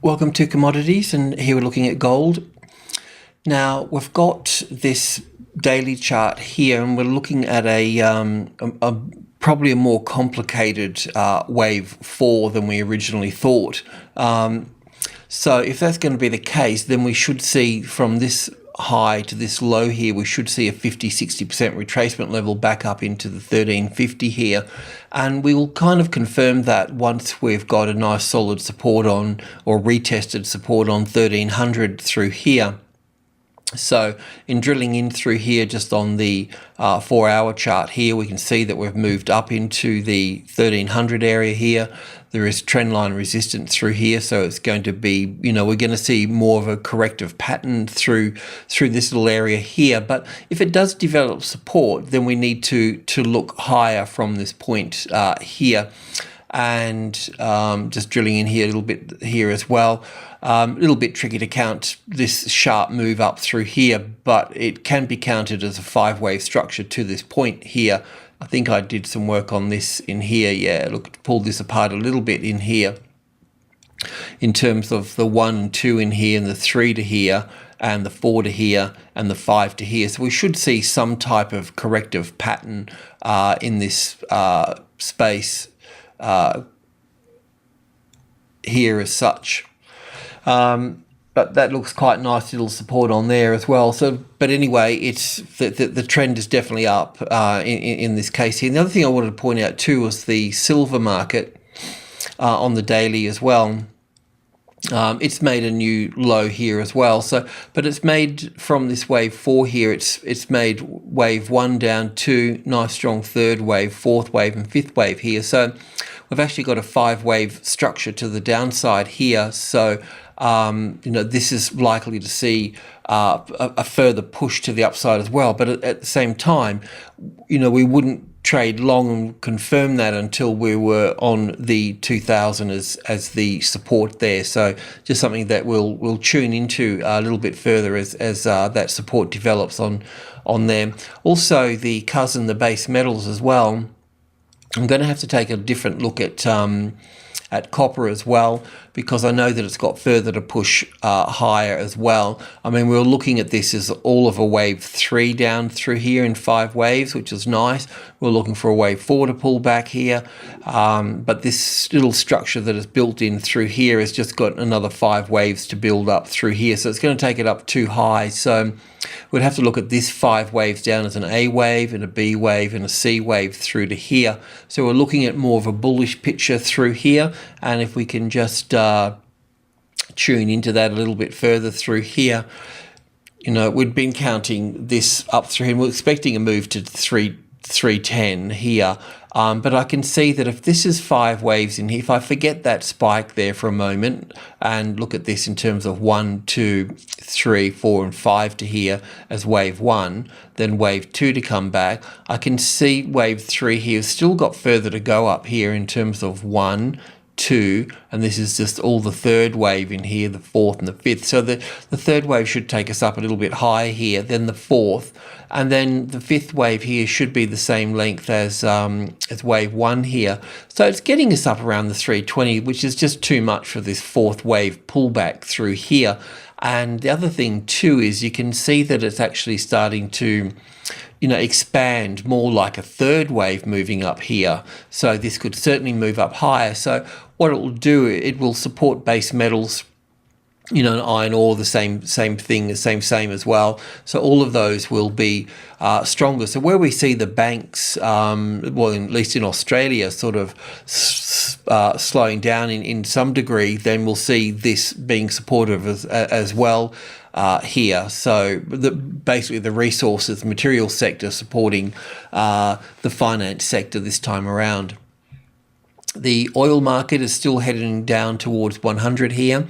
Welcome to Commodities, and here we're looking at gold. Now we've got this daily chart here, and we're looking at probably a more complicated wave 4 than we originally thought. So if that's going to be the case, then we should see from this high to this low here, we should see a 50-60% retracement level back up into the 1350 here, and we will kind of confirm that once we've got a nice solid support on, or retested support on 1300 through here. So in drilling in through here, just on the 4-hour chart here, we can see that we've moved up into the 1300 area here. There is trendline resistance through here, so it's going to be, we're going to see more of a corrective pattern through this little area here. But if it does develop support, then we need to look higher from this point here. And just drilling in here a little bit here as well. A little bit tricky to count this sharp move up through here, but it can be counted as a 5-wave structure to this point here. I think I did some work on this in here. Yeah, look, pulled this apart a little bit in here in terms of the 1 and 2 in here, and the 3 to here, and the 4 to here, and the 5 to here. So we should see some type of corrective pattern in this space here as such. But that looks quite nice little support on there as well. So, but anyway, it's the trend is definitely up in this case here. And the other thing I wanted to point out too was the silver market on the daily as well. It's made a new low here as well. So, but it's made from this wave 4 here. It's made wave 1 down, 2, nice strong 3rd wave, 4th wave, and 5th wave here. So we've actually got a 5-wave structure to the downside here. So this is likely to see a further push to the upside as well. But at the same time, we wouldn't trade long and confirm that until we were on the 2000 as the support there. So just something that we'll tune into a little bit further as that support develops on there. Also the base metals as well. I'm going to have to take a different look at copper as well, because I know that it's got further to push higher as well. I mean, we were looking at this as all of a wave 3 down through here in 5 waves, which is nice. We're looking for a wave 4 to pull back here. But this little structure that is built in through here has just got another 5 waves to build up through here. So it's going to take it up too high. So we'd have to look at this 5 waves down as an A wave and a B wave and a C wave through to here. So we're looking at more of a bullish picture through here. And if we can just tune into that a little bit further through here, we'd been counting this up through here. We're expecting a move to 310 here. But I can see that if this is 5 waves in here, if I forget that spike there for a moment and look at this in terms of 1, 2, 3, 4, and 5 to here as wave 1, then wave 2 to come back, I can see wave 3 here still got further to go up here in terms of 1, 2, and this is just all the 3rd wave in here, the 4th and the 5th. So the 3rd wave should take us up a little bit higher here than the 4th, and then the 5th wave here should be the same length as wave 1 here. So it's getting us up around the 320, which is just too much for this 4th wave pullback through here. And the other thing too is you can see that it's actually starting to expand more like a 3rd wave moving up here. So this could certainly move up higher. So what it will do, it will support base metals, and iron ore, the same thing, same as well. So all of those will be stronger. So where we see the banks, well, at least in Australia, sort of slowing down in some degree, then we'll see this being supportive as well here. So basically the resources, material sector supporting the finance sector this time around. The oil market is still heading down towards 100 here,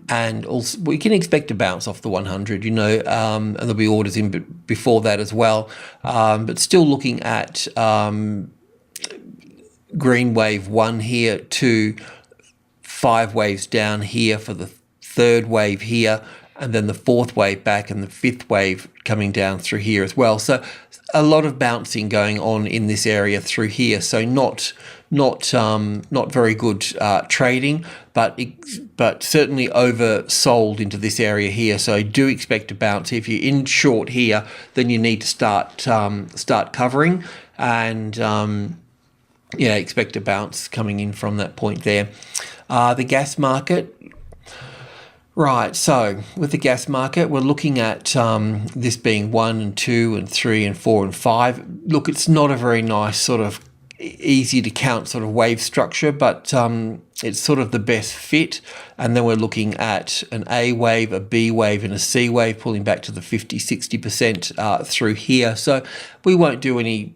and also we can expect a bounce off the 100, and there'll be orders in before that as well. But still looking at green wave 1 here to 5 waves down here for the 3rd wave here, and then the fourth wave back and the fifth wave coming down through here as well. So a lot of bouncing going on in this area through here. So not very good trading, but certainly oversold into this area here. So I do expect to bounce. If you're in short here, then you need to start covering, and yeah, expect a bounce coming in from that point there. The gas market. Right, so with the gas market, we're looking at this being 1 and 2 and 3 and 4 and 5. Look, it's not a very nice sort of easy to count sort of wave structure, but it's sort of the best fit. And then we're looking at an A wave, a B wave and a C wave pulling back to the 50-60% through here. So we won't do any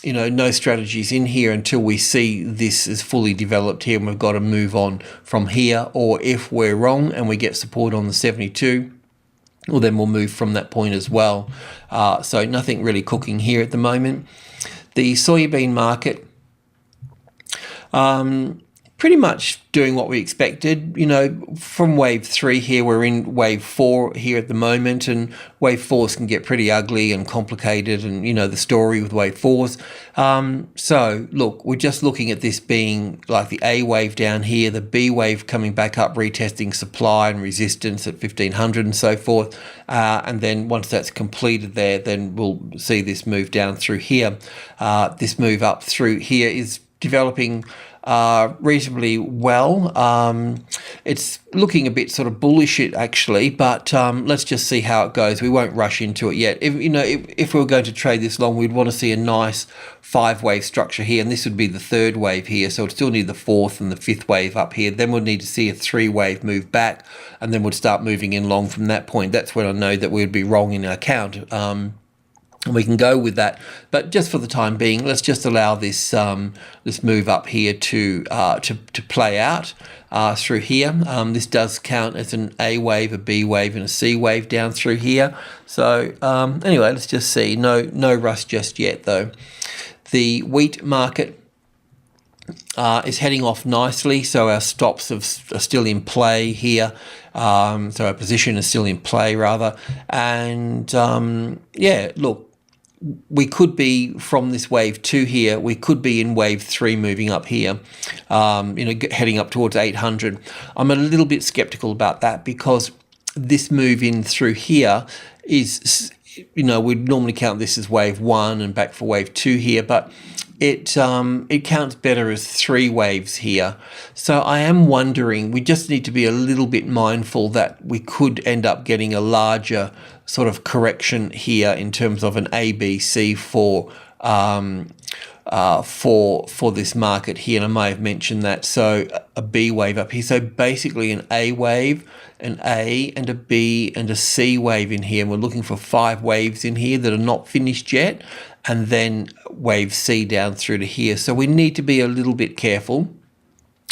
no strategies in here until we see this is fully developed here, and we've got to move on from here. Or if we're wrong and we get support on the 72, well, then we'll move from that point as well. So nothing really cooking here at the moment. The soybean market, pretty much doing what we expected. From wave 3 here, we're in wave 4 here at the moment, and wave 4s can get pretty ugly and complicated, and the story with wave 4s. So look, we're just looking at this being like the A wave down here, the B wave coming back up, retesting supply and resistance at 1500 and so forth. And then once that's completed there, then we'll see this move down through here. This move up through here is developing reasonably well. It's looking a bit sort of bullish actually, but let's just see how it goes. We won't rush into it yet. If we were going to trade this long, we'd want to see a nice 5-wave structure here, and this would be the 3rd wave here. So it'd still need the 4th and the 5th wave up here. Then we'd need to see a 3-wave move back, and then we'd start moving in long from that point. That's when I know that we'd be wrong in our count. And we can go with that, but just for the time being, let's just allow this this move up here to play out through here. This does count as an A wave, a B wave, and a C wave down through here. So anyway, let's just see. No rush just yet, though. The wheat market is heading off nicely, so our stops are still in play here. So our position is still in play, rather. And yeah, look, we could be from this wave 2 here, we could be in wave 3 moving up here, heading up towards 800. I'm a little bit skeptical about that, because this move in through here is, we'd normally count this as wave 1 and back for wave 2 here, but it counts better as 3 waves here. So I am wondering, we just need to be a little bit mindful that we could end up getting a larger sort of correction here in terms of an A, B, C for this market here, and I may have mentioned that. So a B wave up here. So basically an A wave, an A and a B and a C wave in here. And we're looking for 5 waves in here that are not finished yet, and then wave C down through to here. So we need to be a little bit careful.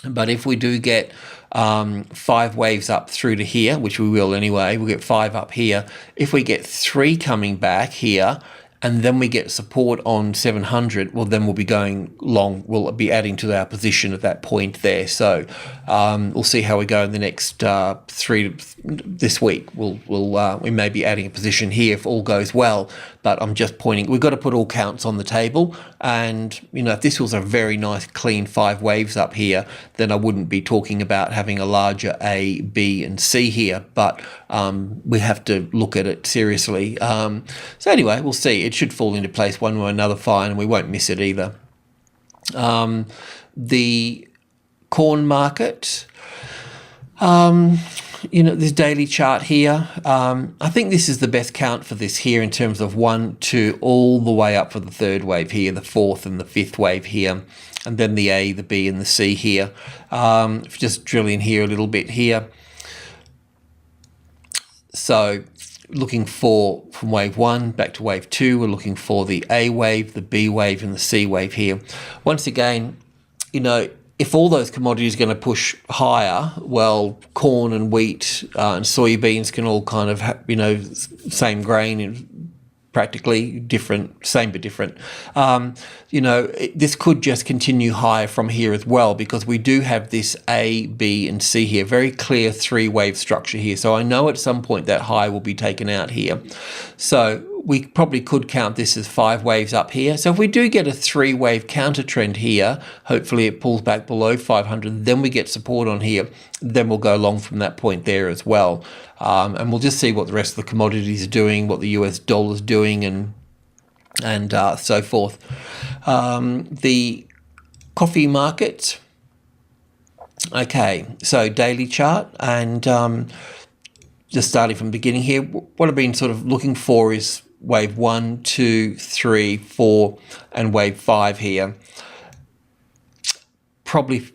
But if we do get 5 waves up through to here, which we will anyway, we'll get 5 up here. If we get 3 coming back here, and then we get support on 700, well, then we'll be going long. We'll be adding to our position at that point there. So we'll see how we go in the next this week. We may be adding a position here if all goes well. But I'm just pointing, we've got to put all counts on the table. And, if this was a very nice, clean 5 waves up here, then I wouldn't be talking about having a larger A, B, and C here. But we have to look at it seriously. So anyway, we'll see. It should fall into place one way or another fine, and we won't miss it either. The corn market, this daily chart here, I think this is the best count for this here in terms of 1, 2, all the way up for the 3rd wave here, the 4th and the 5th wave here, and then the A, the B, and the C here. Just drill in here a little bit here. So looking for, from wave 1 back to wave 2, we're looking for the A wave, the B wave, and the C wave here. Once again, if all those commodities are going to push higher, well, corn and wheat and soybeans can all kind of, same grain and practically different, same but different. This could just continue higher from here as well, because we do have this A, B, and C here, very clear three-wave structure here. So I know at some point that high will be taken out here. So we probably could count this as 5 waves up here. So if we do get a 3-wave counter trend here, hopefully it pulls back below 500, then we get support on here, then we'll go long from that point there as well. And we'll just see what the rest of the commodities are doing, what the US dollar is doing, and so forth. The coffee market. Okay, so daily chart, and just starting from the beginning here, what I've been sort of looking for is wave 1, 2, 3, 4, and wave 5 here. Probably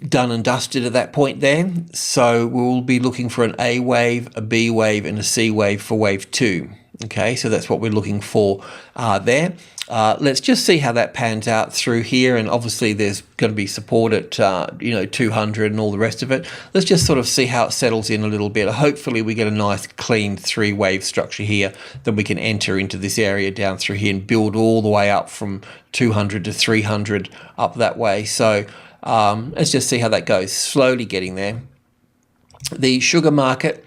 done and dusted at that point there. So we'll be looking for an A wave, a B wave, and a C wave for wave 2. Okay, so that's what we're looking for there. Let's just see how that pans out through here, and obviously there's going to be support at 200 and all the rest of it. Let's just sort of see how it settles in a little bit. Hopefully we get a nice clean 3-wave structure here, then we can enter into this area down through here and build all the way up from 200 to 300 up that way. So let's just see how that goes, slowly getting there. The sugar market,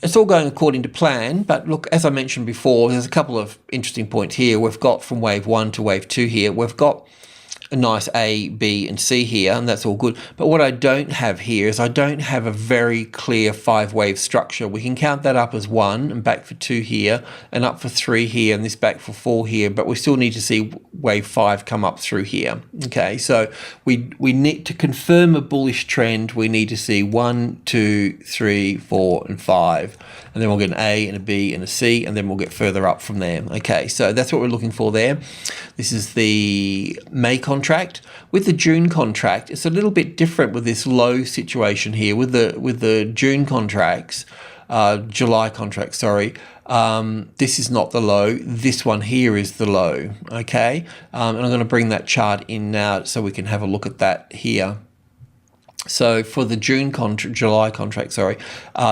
it's all going according to plan, but look, as I mentioned before, there's a couple of interesting points here. We've got from wave 1 to wave 2 here, we've got a nice A, B, and C here, and that's all good. But what I don't have here is I don't have a very clear 5-wave structure. We can count that up as 1 and back for 2 here, and up for 3 here, and this back for 4 here, but we still need to see wave 5 come up through here. Okay, so we need to confirm a bullish trend. We need to see 1, 2, 3, 4, and 5, and then we'll get an A and a B and a C, and then we'll get further up from there. Okay, so that's what we're looking for there. This is the May contract. With the June contract, it's a little bit different with this low situation here. With the June contracts, July contract, sorry, this is not the low. This one here is the low. Okay, and I'm going to bring that chart in now so we can have a look at that here. So for the July contract, sorry,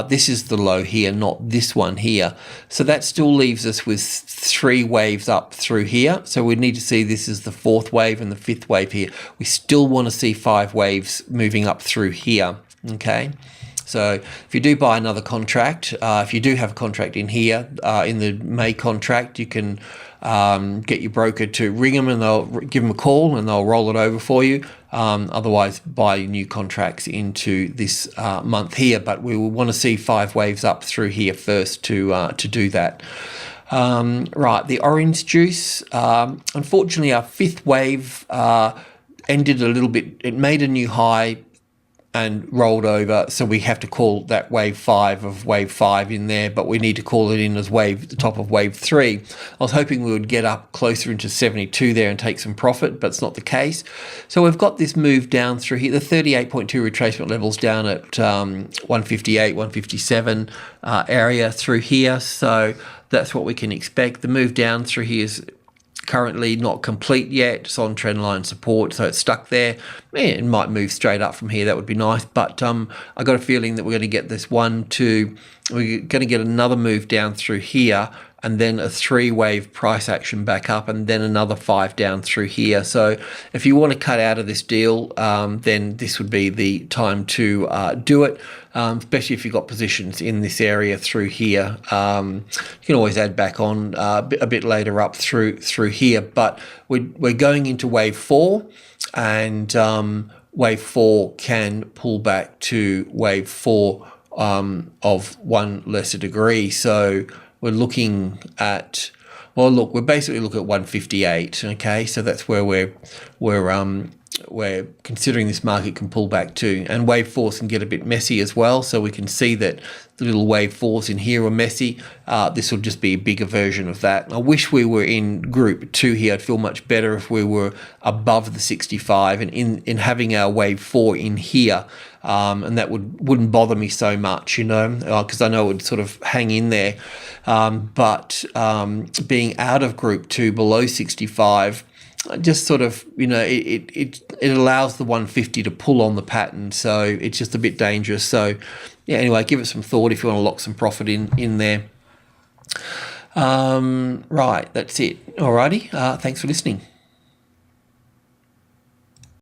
this is the low here, not this one here. So that still leaves us with 3 waves up through here. So we need to see this is the 4th wave and the 5th wave here. We still want to see 5 waves moving up through here. Okay. So if you do buy another contract, if you do have a contract in here, in the May contract, you can get your broker to ring them and they'll give them a call and they'll roll it over for you. Otherwise, buy new contracts into this month here. But we will want to see 5 waves up through here first to do that. Right, the orange juice. Unfortunately, our 5th wave ended a little bit. It made a new high and rolled over, so we have to call that wave 5 of wave 5 in there, but we need to call it in as the top of wave 3. I was hoping we would get up closer into 72 there and take some profit, but it's not the case. So we've got this move down through here, the 38.2 retracement levels down at 158, 157 area through here, so that's what we can expect. The move down through here is currently not complete yet. It's on trend line support, so it's stuck there. It might move straight up from here. That would be nice, but I got a feeling that we're going to get this 1, 2. We're going to get another move down through here, and then a 3-wave price action back up, and then another 5 down through here. So if you want to cut out of this deal, then this would be the time to do it, especially if you've got positions in this area through here. You can always add back on a bit later up through here, but we're going into wave 4, and wave 4 can pull back to wave 4 of 1 lesser degree. So we're looking at, well, look, we're basically looking at 158. Okay, so that's where we're considering this market can pull back to, and wave 4s can get a bit messy as well. So we can see that the little wave 4s in here are messy. This will just be a bigger version of that. I wish we were in group 2 here. I'd feel much better if we were above the 65 and in having our wave 4 in here. And that wouldn't bother me so much, because I know it would sort of hang in there. But being out of group 2 below 65, just sort of, it allows the 150 to pull on the pattern, so it's just a bit dangerous. So yeah, anyway, give it some thought if you want to lock some profit in there. Right, that's it. Alrighty, thanks for listening.